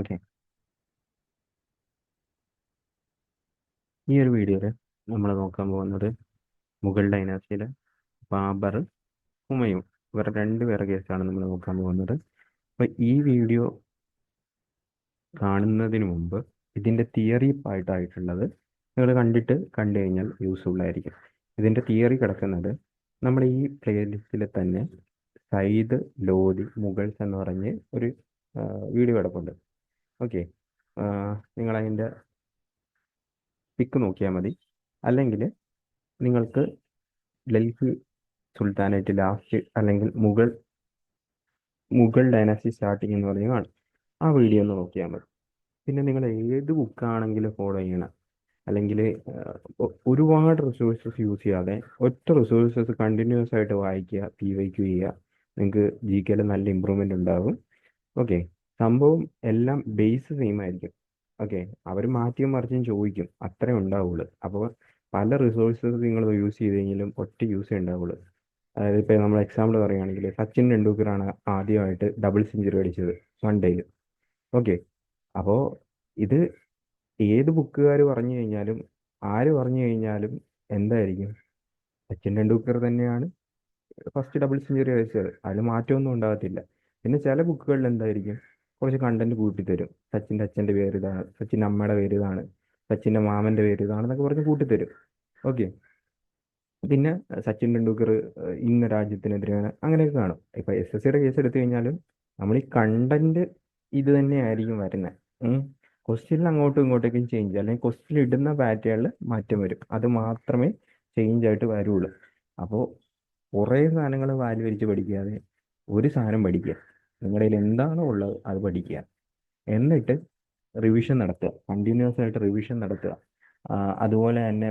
Okay. ഈ ഒരു വീഡിയോയിൽ നമ്മൾ നോക്കാൻ പോകുന്നത് മുഗൾ ഡൈനാസ്റ്റിയിലെ ബാബർ, ഹുമയൂൺ ഇവർ രണ്ടുപേരുടെ കേസാണ് നമ്മൾ നോക്കാൻ പോകുന്നത്. അപ്പോൾ ഈ വീഡിയോ കാണുന്നതിന് മുമ്പ് ഇതിൻ്റെ തിയറി പാർട്ടായിട്ടുള്ളത് നിങ്ങൾ കണ്ടു കഴിഞ്ഞാൽ യൂസ്ഫുൾ ആയിരിക്കും. ഇതിൻ്റെ തിയറി കിടക്കുന്നത് നമ്മുടെ ഈ പ്ലേലിസ്റ്റിൽ തന്നെ സയ്യിദ് ലോധി മുഗൾസ് എന്ന് പറഞ്ഞ് ഒരു വീഡിയോ കിടപ്പുണ്ട്. ഓക്കെ, നിങ്ങളതിൻ്റെ പിക്ക് നോക്കിയാൽ മതി. അല്ലെങ്കിൽ നിങ്ങൾക്ക് ഡൽഹി സുൽത്താനേറ്റ് ലാസ്റ്റ് അല്ലെങ്കിൽ മുഗൾ ഡൈനാസ്റ്റി സ്റ്റാർട്ടിങ് എന്ന് പറഞ്ഞ് കാണും. ആ വീഡിയോ ഒന്ന് നോക്കിയാൽ മതി. പിന്നെ നിങ്ങൾ ഏത് ബുക്കാണെങ്കിലും ഫോളോ ചെയ്യണം. അല്ലെങ്കിൽ ഒരുപാട് റിസോഴ്സസ് യൂസ് ചെയ്യാതെ ഒറ്റ റിസോഴ്സസ് കണ്ടിന്യൂസ് ആയിട്ട് വായിക്കുക, PYQ ചെയ്യുക. നിങ്ങൾക്ക് GKയിൽ നല്ല ഇമ്പ്രൂവ്മെൻ്റ് ഉണ്ടാകും. ഓക്കെ, സംഭവം എല്ലാം ബേസ് സെയിം ആയിരിക്കും. ഓക്കെ, അവർ മാറ്റിയും മറിച്ചും ചോദിക്കും, അത്രേ ഉണ്ടാവുള്ളൂ. അപ്പോൾ പല റിസോഴ്സസ് നിങ്ങൾ യൂസ് ചെയ്ത് കഴിഞ്ഞാലും ഒറ്റ യൂസേ ഉണ്ടാവുള്ളൂ. അതായത് ഇപ്പോൾ നമ്മൾ എക്സാമ്പിൾ പറയുകയാണെങ്കിൽ സച്ചിൻ ടെണ്ടുൽക്കറാണ് ആദ്യമായിട്ട് ഡബിൾ സെഞ്ചുറി അടിച്ചത് 1 ഡേയിൽ. ഓക്കെ, അപ്പോൾ ഇത് ഏത് ബുക്കുകാർ പറഞ്ഞു കഴിഞ്ഞാലും ആര് പറഞ്ഞു കഴിഞ്ഞാലും എന്തായിരിക്കും, സച്ചിൻ ടെണ്ടുൽക്കർ തന്നെയാണ് ഫസ്റ്റ് ഡബിൾ സെഞ്ചുറി അടിച്ചത്. അതിൽ മാറ്റമൊന്നും ഉണ്ടാകത്തില്ല. പിന്നെ ചില ബുക്കുകളിൽ എന്തായിരിക്കും, കുറച്ച് കണ്ടന്റ് കൂട്ടിത്തരും. സച്ചിൻ്റെ അച്ഛൻ്റെ പേര് ഇതാണ്, സച്ചിൻ്റെ അമ്മയുടെ പേര് ഇതാണ്, സച്ചിൻ്റെ മാമൻ്റെ പേര് ഇതാണെന്നൊക്കെ പറഞ്ഞ് കൂട്ടിത്തരും. ഓക്കെ, പിന്നെ സച്ചിൻ ടെണ്ടുൽക്കർ ഇന്ന രാജ്യത്തിനെതിരെയാണ്, അങ്ങനെയൊക്കെ കാണും. ഇപ്പൊ SSCയുടെ കേസ് എടുത്തു കഴിഞ്ഞാലും നമ്മൾ ഈ കണ്ടന്റ് ഇത് തന്നെയായിരിക്കും വരുന്നത്. ക്വസ്റ്റ്യനിൽ അങ്ങോട്ടും ഇങ്ങോട്ടേക്കും ചേഞ്ച്, അല്ലെങ്കിൽ ക്വസ്റ്റ്യൻ ഇടുന്ന പാറ്റേണിൽ മാറ്റം വരും. അത് മാത്രമേ ചേഞ്ച് ആയിട്ട് വരുള്ളൂ. അപ്പോൾ കുറേ സാധനങ്ങൾ വാരി വരിച്ച് പഠിക്കാതെ ഒരു സാധനം പഠിക്കുക. നിങ്ങളുടെ കയ്യിൽ എന്താണോ ഉള്ളത് അത് പഠിക്കുക. എന്നിട്ട് റിവിഷൻ നടത്തുക, കണ്ടിന്യൂസ് ആയിട്ട് റിവിഷൻ നടത്തുക. അതുപോലെ തന്നെ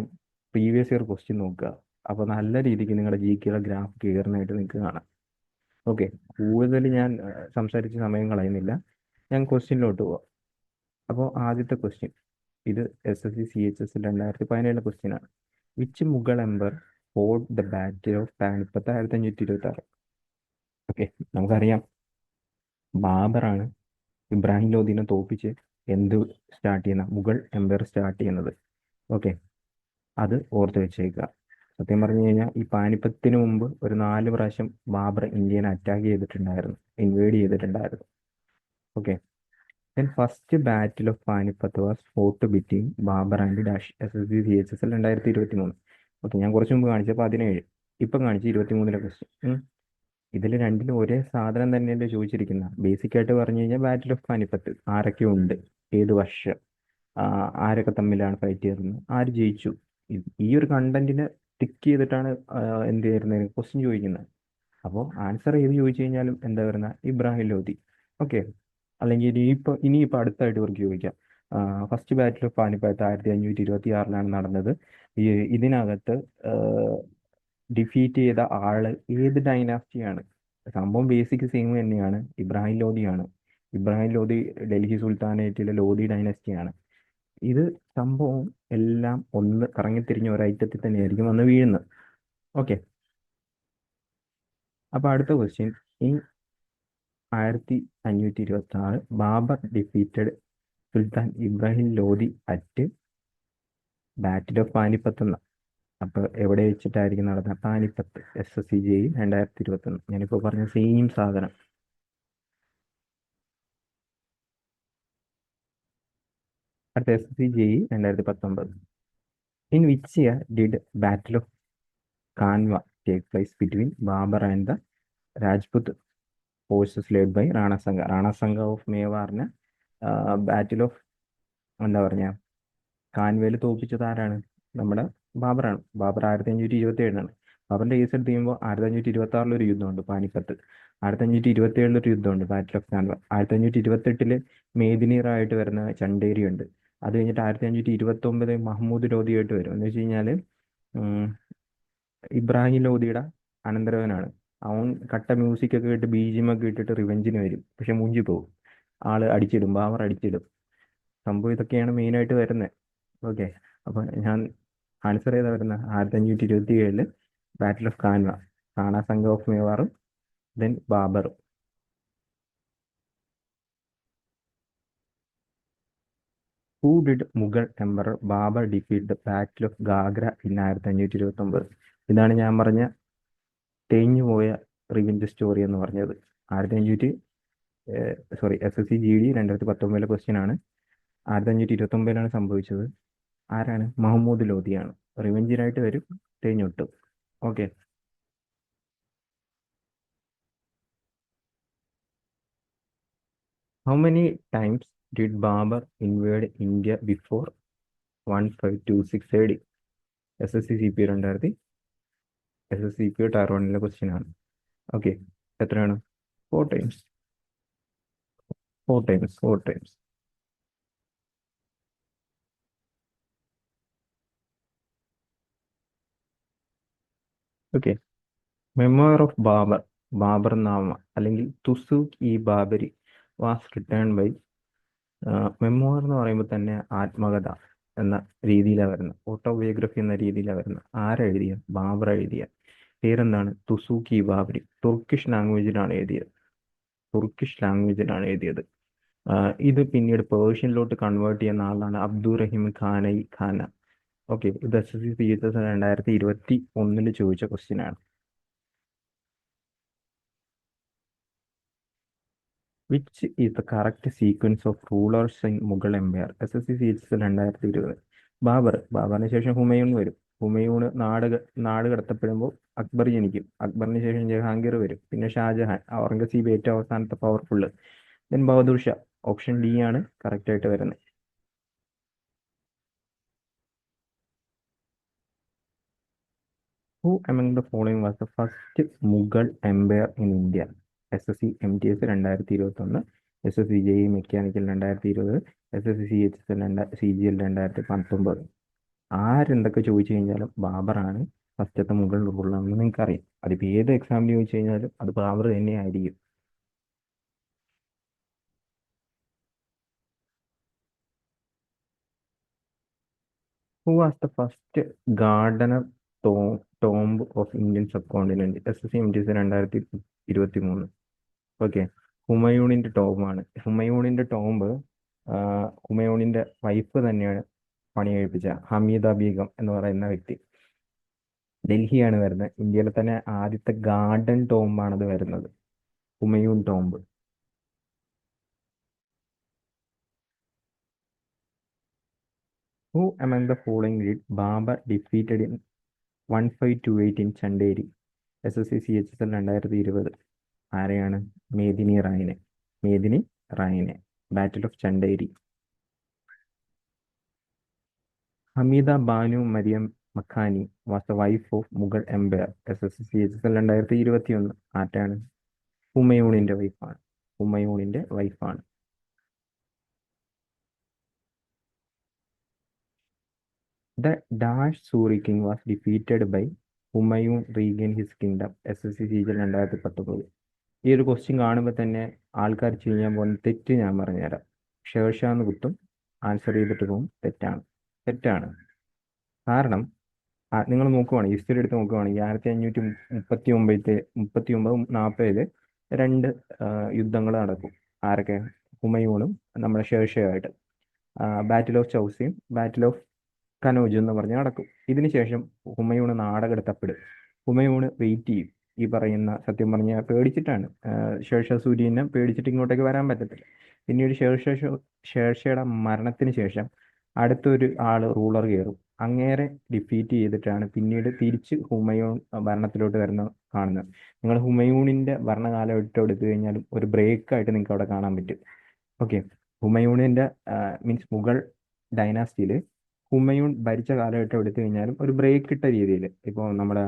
പ്രീവിയസ് ഇയർ ക്വസ്റ്റ്യൻ നോക്കുക. അപ്പോൾ നല്ല രീതിക്ക് നിങ്ങളുടെ GKയുടെ ഗ്രാഫ് കയറുന്നതായിട്ട് നിങ്ങൾക്ക് കാണാം. ഓക്കെ, കൂടുതൽ ഞാൻ സംസാരിച്ച് സമയം കളയുന്നില്ല. ഞാൻ ക്വസ്റ്റ്യനിലോട്ട് പോവാം. അപ്പോൾ ആദ്യത്തെ ക്വസ്റ്റ്യൻ, ഇത് SSC CHS 2017 ക്വസ്റ്റ്യൻ ആണ്. Which Mughal emperor fought the battle of Panipat 1526? Okay, നമുക്കറിയാം ബാബറാണ് ഇബ്രാഹിം ലോധിനെ തോപ്പിച്ച് എന്ത് സ്റ്റാർട്ട് ചെയ്യുന്ന മുഗൾ എംപയർ സ്റ്റാർട്ട് ചെയ്യുന്നത്. ഓക്കെ, അത് ഓർത്ത് വെച്ചേക്കുക. സത്യം പറഞ്ഞു കഴിഞ്ഞാൽ ഈ പാനിപ്പത്തിന് മുമ്പ് ഒരു 4 പ്രാവശ്യം ബാബർ ഇന്ത്യനെ അറ്റാക്ക് ചെയ്തിട്ടുണ്ടായിരുന്നു, ഇൻവേഡ് ചെയ്തിട്ടുണ്ടായിരുന്നു. Okay, then first battle of Panipat was fought between Babur and dash. SSC CHS 2023. Okay, ഞാൻ കുറച്ച് മുമ്പ് കാണിച്ച 17, ഇപ്പം കാണിച്ച 23 ക്വസ്റ്റ്യൻ. ഇതിൽ രണ്ടിലും ഒരേ സാധനം തന്നെയല്ലേ ചോദിച്ചിരിക്കുന്ന. ബേസിക് ആയിട്ട് പറഞ്ഞു കഴിഞ്ഞാൽ ബാറ്റിൽ ഓഫ് പാനിപ്പത്ത് ആരൊക്കെ ഉണ്ട്, ഏത് വർഷം, ആരൊക്കെ തമ്മിലാണ് ഫൈറ്റ് ചെയ്യുന്നത്, ആര് ജയിച്ചു, ഈ ഒരു കണ്ടന്റിനെ ടിക്ക് ചെയ്തിട്ടാണ് എന്ത് ചെയ്യുന്നത്, ക്വസ്റ്റ്യൻ ചോദിക്കുന്നത്. അപ്പോൾ ആൻസർ ഏത് ചോദിച്ചു കഴിഞ്ഞാലും എന്താ പറയുന്ന ഇബ്രാഹിം ലോധി. ഓക്കെ, അല്ലെങ്കിൽ ഇനിയിപ്പോൾ അടുത്തായിട്ട് ഇവർക്ക് ചോദിക്കാം, ഫസ്റ്റ് ബാറ്റിൽ ഓഫ് പാനിപ്പത്ത് 1526 നടന്നത്. ഇതിനകത്ത് ഡിഫീറ്റ് ചെയ്ത ആള് ഏത് ഡൈനാസ്റ്റിയാണ്? സംഭവം ബേസിക് സെയിം തന്നെയാണ്, ഇബ്രാഹിം ലോധിയാണ്. ഇബ്രാഹിം ലോധി ഡൽഹി സുൽത്താനേറ്റിലെ ലോധി ഡൈനാസ്റ്റിയാണ്. ഇത് സംഭവം എല്ലാം ഒന്ന് കറങ്ങിത്തിരിഞ്ഞ ഒരൈറ്റത്തിൽ തന്നെയായിരിക്കും വന്ന് വീഴുന്നത്. ഓക്കെ, അപ്പോൾ അടുത്ത question, in 1526 Babur defeated Sultan Ibrahim Lodhi at battle of Panipat എന്ന. അപ്പോൾ എവിടെ വെച്ചിട്ടായിരിക്കും നടന്നത്? പാനിപ്പത്ത്. SSCGI 2021. ഞാനിപ്പോൾ പറഞ്ഞ സെയിം സാധനം. അടുത്ത SSCGI 2019. In which year did battle of Khanwa take place between Babur and the Rajput forces led by Rana Sanga? Rana Sanga of മേവാറിന് ബാറ്റിൽ ഓഫ് എന്താ പറഞ്ഞ കാൻവയിൽ തോൽപ്പിച്ചത് ആരാണ്? നമ്മുടെ ബാബറാണ്. ബാബർ 1527 ബാബറിന്റെ കേസ് എടുത്ത് കഴിയുമ്പോൾ 1526 ഒരു യുദ്ധമുണ്ട് പാനിപ്പത്ത്. 1527 ഒരു യുദ്ധമുണ്ട് ബാറ്റിൽ ഓഫ് കാൻവ. 1528 മേദിനീറായിട്ട് വരുന്ന ചണ്ടേരി ഉണ്ട്. അത് കഴിഞ്ഞിട്ട് 1529 മഹ്മൂദ് ലോധിയായിട്ട് വരും. എന്ന് വെച്ച് കഴിഞ്ഞാൽ ഇബ്രാഹിം ലോധിയുടെ അനന്തരവനാണ്. അവൻ കട്ട മ്യൂസിക് ഒക്കെ ഇട്ട് BGM ഒക്കെ ഇട്ടിട്ട് റിവെഞ്ചിന് വരും. പക്ഷെ മുഞ്ചി പോകും, ആള് അടിച്ചിടും, ബാബർ അടിച്ചിടും. സംഭവം ഇതൊക്കെയാണ് മെയിനായിട്ട് വരുന്നത്. ഓക്കെ, അപ്പോൾ ഞാൻ ആൻസർ ചെയ്താൽ വരുന്ന 1527 ബാറ്റിൽ ഓഫ് കാൻവ, റാണാ സംഘ ഓഫ് മേവാറും ദെൻ ബാബറും. Who did Mughal emperor Babur defeat the battle of Ghaghra in 1529? ഇതാണ് ഞാൻ പറഞ്ഞ തേഞ്ഞു പോയ റിവെഞ്ച് സ്റ്റോറി എന്ന് പറഞ്ഞത്. 1500 SSC GD 2019 ക്വസ്റ്റ്യൻ ആണ്. 1529 സംഭവിച്ചത്. ആരാണ്? മുഹമ്മദ് ലോധിയാണ്. റിവെഞ്ചിനായിട്ട് വരും, തേഞ്ഞൊട്ടും. Okay. How many times did Babur invade India before 1526 AD? SSC tier 1 question ആണ്. ഓക്കെ, എത്രയാണ്? 4 times. 4 times. Okay. Memoir of Babur Nama അല്ലെങ്കിൽ Tuzuk E Baburi was written by. Memoir എന്ന് പറയുമ്പോൾ തന്നെ ആത്മകഥ എന്ന രീതിയിലാണ് വരുന്നത്, ഓട്ടോബയോഗ്രഫി എന്ന രീതിയിലാണ് വരുന്നത്. ആരെഴുതിയ? ബാബർ എഴുതിയ. പേരെന്താണ്? തുസൂഖ് ഇ ബാബരി. തുർക്കിഷ് ലാംഗ്വേജിലാണ് എഴുതിയത്. ഇത് പിന്നീട് പേർഷ്യനിലോട്ട് കൺവേർട്ട് ചെയ്യുന്ന ആളാണ് അബ്ദുറഹിം ഖാന. ഓക്കെ, ഇത് SSC 2021 ചോദിച്ച ക്വസ്റ്റ്യൻ ആണ്. Which is the correct sequence of rulers in Mughal empire? SSC 2020. ബാബറിന് ശേഷം ഹുമയൂൺ വരും. ഹുമയൂണ് നാട് കടത്തപ്പെടുമ്പോൾ അക്ബർ ജനിക്കും. അക്ബറിന് ശേഷം ജഹാംഗീർ വരും. പിന്നെ ഷാജഹാൻ, ഔറംഗസീബ് ഏറ്റവും അവസാനത്തെ powerful, then Bahadur Shah. Option D ആണ് കറക്റ്റ് ആയിട്ട് വരുന്നത്. Who among the following was the first Mughal empire in India? SSC MTS 2021, SSC JEE mechanical 2020, SSC CGL 2019. ആരെന്തൊക്കെ ചോദിച്ചു കഴിഞ്ഞാലും ബാബറാണ് ഫസ്റ്റത്തെ മുഗൾ റൂളാണെന്ന് നിങ്ങൾക്ക് അറിയാം. അതിപ്പോൾ ഏത് എക്സാമിന് ചോദിച്ചു കഴിഞ്ഞാലും അത് ബാബർ തന്നെ ആയിരിക്കും. Who was the first gardener tomb of Indian subcontinent? SSC MTS 2023. Okay, ഹുമയൂണിന്റെ ടോംബാണ്. ഹുമയൂണിന്റെ ടോംബ് ഹുമയൂണിന്റെ വൈഫ് തന്നെയാണ് പണി കഴിപ്പിച്ച ഹമീദ ബീഗം എന്ന് പറയുന്ന വ്യക്തി. ഡൽഹിയാണ് വരുന്നത്. ഇന്ത്യയിലെ തന്നെ ആദ്യത്തെ ഗാർഡൻ ടോംബാണത് വരുന്നത്, Humayun tomb. Who among the following did Babur defeated in 1528 in Chanderi? SSC CHSL 2020. ആരെയാണ്? മേദിനി റായിനെ. Battle of Chanderi. Hamida Banu Mariam Makani was the wife of Mughal empire. SSC CHSL 2021. ആരാണ്? ഹുമയൂണിന്റെ വൈഫാണ്. The Dash Suri king was defeated by Humayun regain his kingdom. SSC CGL 2019. ഈ ഒരു question കാണുമ്പോൾ തന്നെ ആൾക്കാർ ചെയ്യാൻ പോകുന്ന തെറ്റ് ഞാൻ പറഞ്ഞുതരാം. ഷേർഷാ എന്ന് കുത്തും, ആൻസർ ചെയ്തിട്ട് പോകും. തെറ്റാണ്. കാരണം നിങ്ങൾ നോക്കുവാണെങ്കിൽ, ഹിസ്റ്ററി എടുത്ത് നോക്കുവാണെങ്കിൽ 1539-40 2 യുദ്ധങ്ങൾ നടക്കും. ആരൊക്കെ? ഹുമയൂണും നമ്മുടെ ഷേർഷയുമായിട്ട്. Battle of ചൗസിയും battle of Kannauj എന്ന് പറഞ്ഞ് നടക്കും. ഇതിനുശേഷം ഹുമയൂണ് നാടകെടുത്തപ്പെടും. ഹുമയൂണ് വെയിറ്റ് ചെയ്യും. ഈ പറയുന്ന, സത്യം പറഞ്ഞാൽ പേടിച്ചിട്ടാണ്, ഷേർഷാ സൂര്യനെ പേടിച്ചിട്ട് ഇങ്ങോട്ടേക്ക് വരാൻ പറ്റത്തില്ല. പിന്നീട് ഷേർഷയുടെ മരണത്തിന് ശേഷം അടുത്തൊരു റൂളർ കയറും. അങ്ങേരെ ഡിഫീറ്റ് ചെയ്തിട്ടാണ് പിന്നീട് തിരിച്ച് ഹുമയൂൺ ഭരണത്തിലോട്ട് കാണുന്നത്. നിങ്ങൾ ഹുമയൂണിന്റെ ഭരണകാലഘട്ടം എടുത്തു കഴിഞ്ഞാലും ഒരു ബ്രേക്ക് ആയിട്ട് നിങ്ങൾക്ക് അവിടെ കാണാൻ പറ്റും. ഓക്കെ, ഹുമയൂണിന്റെ മീൻസ് മുഗൾ ഡൈനാസ്റ്റിയിൽ ഹുമയൂൺ ഭരിച്ച കാലഘട്ടം എടുത്തു കഴിഞ്ഞാലും ഒരു ബ്രേക്ക് ഇട്ട രീതിയിൽ. ഇപ്പോൾ നമ്മുടെ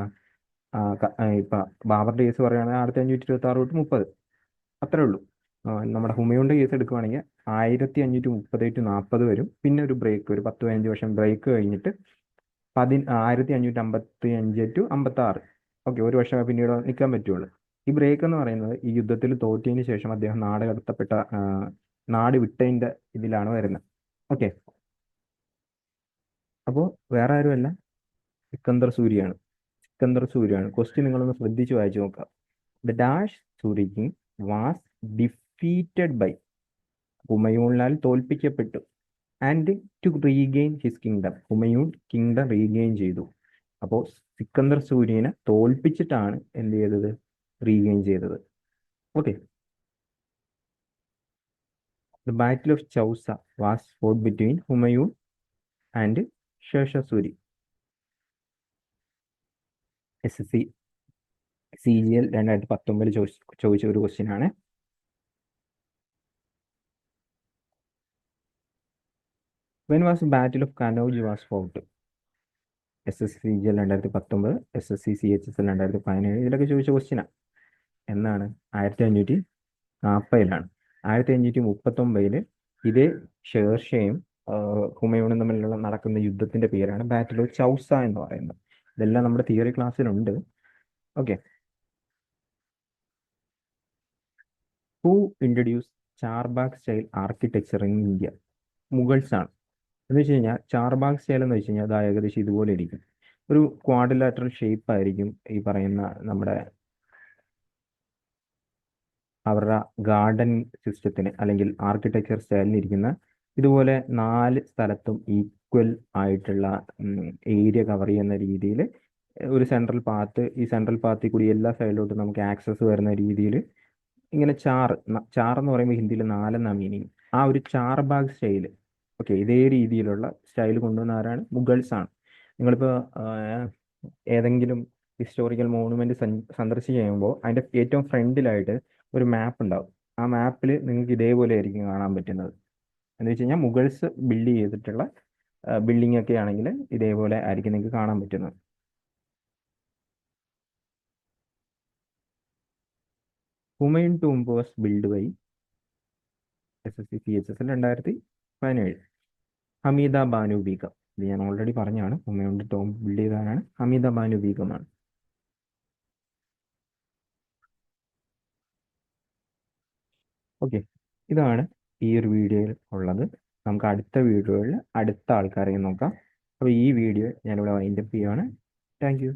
ഇപ്പം ബാബറിന്റെ കേസ് പറയുകയാണെങ്കിൽ 1526-30, അത്രേ ഉള്ളൂ. നമ്മുടെ ഹുമയൂണിന്റെ കേസ് എടുക്കുകയാണെങ്കിൽ 1530-40 വരും. പിന്നെ ഒരു ബ്രേക്ക്, ഒരു 10-15 വർഷം ബ്രേക്ക് കഴിഞ്ഞിട്ട് 1555-56. ഓക്കെ, ഒരു വർഷം പിന്നീട് നിൽക്കാൻ പറ്റുള്ളൂ. ഈ ബ്രേക്ക് എന്ന് പറയുന്നത് ഈ യുദ്ധത്തിൽ തോറ്റതിന് ശേഷം അദ്ദേഹം നാട് വിട്ടതിന്റെ ഇതിലാണ് വരുന്നത്. ഓക്കെ, അപ്പോൾ വേറെ ആരുമല്ല, സിക്കന്ദർ സൂര്യയാണ്. ക്വസ്റ്റ്യൻ നിങ്ങളൊന്ന് ശ്രദ്ധിച്ച് വായിച്ചു നോക്കാം. The dash Suri king was defeated by. ഹുമയൂണിനാൽ തോൽപ്പിക്കപ്പെട്ടു. And to regain his kingdom. Humayun kingdom regain ചെയ്തു. അപ്പോൾ സിക്കന്ദർ സൂര്യനെ തോൽപ്പിച്ചിട്ടാണ് എന്ത് ചെയ്തത്? റീഗെയിൻ ചെയ്തത്. Okay. The battle of Chausa was fought between Humayun and Sher Shah Suri. SSC CGL 2019 ചോദിച്ച ഒരു ക്വസ്റ്റ്യൻ ആണ്. When was battle of Kannauj was fought? SSC CGL 2019, SSC CHSL 2017, ഇതിലൊക്കെ ചോദിച്ച ക്വസ്റ്റ്യനാണ്. എന്നാണ്? 1540 1539 ഇതേ ഷേർഷയും ഹുമയൂണും തമ്മിലുള്ള നടക്കുന്ന യുദ്ധത്തിന്റെ പേരാണ് ബാറ്റിൽ ഓഫ് ചൗസ എന്ന് പറയുന്നത്. ഇതെല്ലാം നമ്മുടെ തിയറി ക്ലാസ്സിലുണ്ട്. Okay. Who introduce charbagh style architecture in India? Mughals ആണ്. എന്ന് വെച്ച് കഴിഞ്ഞാൽ ചാർബാഗ് സ്റ്റൈൽ എന്ന് വെച്ച് കഴിഞ്ഞാൽ അത് ഏകദേശം ഇതുപോലെ ഇരിക്കും. ഒരു ക്വാഡ്രിലാറ്ററൽ ഷേപ്പ് ആയിരിക്കും ഈ പറയുന്ന നമ്മുടെ അവരുടെ ഗാർഡൻ സിസ്റ്റത്തിന് അല്ലെങ്കിൽ ആർക്കിടെക്ചർ സ്റ്റൈലിന് ഇരിക്കുന്ന ഇതുപോലെ 4 സ്ഥലത്തും ഈക്വൽ ആയിട്ടുള്ള ഏരിയ കവർ ചെയ്യുന്ന രീതിയിൽ ഒരു സെൻട്രൽ പാത്ത്, ഈ സെൻട്രൽ പാത്തിൽ കൂടി എല്ലാ സൈഡിലോട്ടും നമുക്ക് ആക്സസ് വരുന്ന രീതിയിൽ ഇങ്ങനെ ചാറെന്ന് പറയുമ്പോൾ ഹിന്ദിയിൽ 4 എന്നാണ് മീനിങ്. ആ ഒരു ചാർബാഗ് സ്റ്റൈല്, ഓക്കെ, ഇതേ രീതിയിലുള്ള സ്റ്റൈൽ കൊണ്ടുവന്ന ആരാണ്? മുഗൾസ് ആണ്. നിങ്ങളിപ്പോൾ ഏതെങ്കിലും ഹിസ്റ്റോറിക്കൽ മോണുമെന്റ് സന്ദർശിച്ച് കഴിയുമ്പോൾ അതിൻ്റെ ഏറ്റവും ഫ്രണ്ടിലായിട്ട് ഒരു മാപ്പ് ഉണ്ടാവും. ആ മാപ്പിൽ നിങ്ങൾക്ക് ഇതേപോലെ ആയിരിക്കും കാണാൻ പറ്റുന്നത്. എന്ന് വെച്ച് കഴിഞ്ഞാൽ മുഗൾസ് ബിൽഡ് ചെയ്തിട്ടുള്ള ബിൽഡിംഗ് ഒക്കെ ആണെങ്കിൽ ഇതേപോലെ ആയിരിക്കും നിങ്ങൾക്ക് കാണാൻ പറ്റുന്നത്. Humayun tomb was build by SSC CHSL 2017. Hamida Banu Begum. ഇത് ഞാൻ ഓൾറെഡി പറഞ്ഞാണ്. ഹുമയൂണിന്റെ ടോംബ് ബിൽഡ് ചെയ്തതാണ് ഹമീദ ബാനു ബീഗമാണ്. ഓക്കെ, ഇതാണ് ഈ ഒരു വീഡിയോയിൽ ഉള്ളത്. നമുക്ക് അടുത്ത വീഡിയോയിൽ അടുത്ത ആൾക്കാരെ നോക്കാം. അപ്പോൾ ഈ വീഡിയോ ഞാനിവിടെ വൈൻഡപ്പ് ചെയ്യുകയാണ്. Thank you.